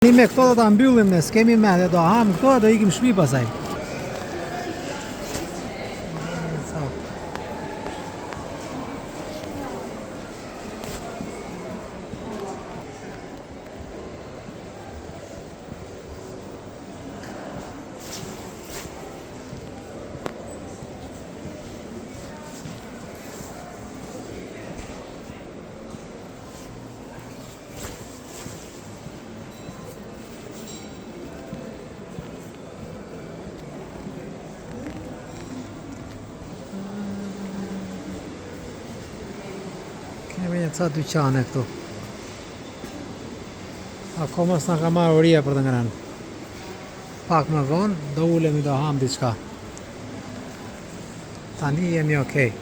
Ne me këto do ta mbyllim, ne s'kemi mendje, do ham këto do ikim shtëpi pasaj. Kemi një ca dyqane këtu. Akoma s'na ka marrë uria për të ngrënë. Pak më vonë do ulemi do ham diçka. Tani jemi okej.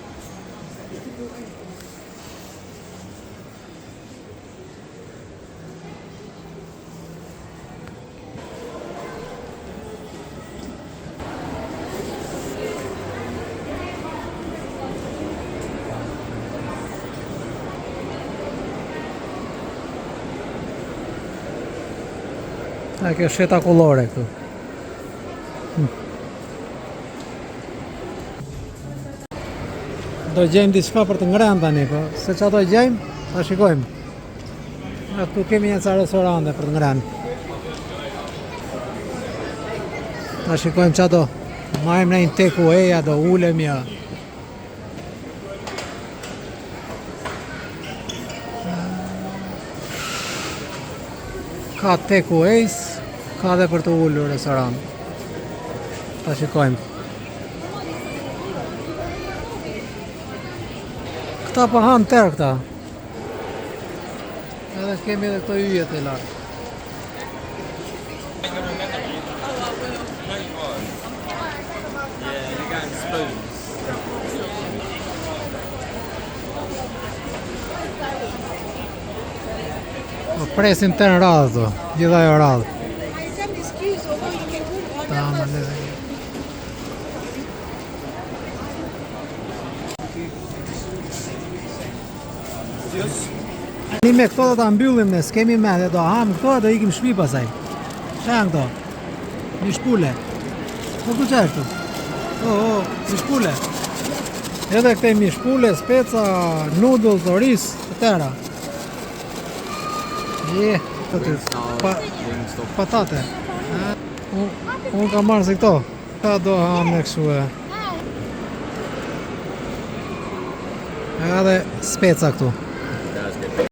A kjo sheta kollore këtu. Do gjejmë diçka për të ngrënë tani, po se çfarë do gjejmë, ta shikojmë. Ne këtu kemi një ca restorante për të ngrënë. Ta shikojmë çfarë do. Marrim në një takeaway, do ulemi ja. Ka takeaways, ka dhe për të ullur restoran. Ta shikojmë. Këta pa hanë tërë këta. Edhe kemi edhe këto yjet e lartë. Presin të në radhë të, gjitha jo radhë. Ne me këto do ta mbyllim, ne s'kemi mendje, do ham këto do ikim shtëpi pasaj. Çfarë janë këto? Mishpule. Po ku çfarë këtu? Mishpule. Edhe këte mishpule, speca, noodles, oris, të tëra. Patate. Unë ka marrë se këto. Ka do ham me kështu e. Edhe speca këtu.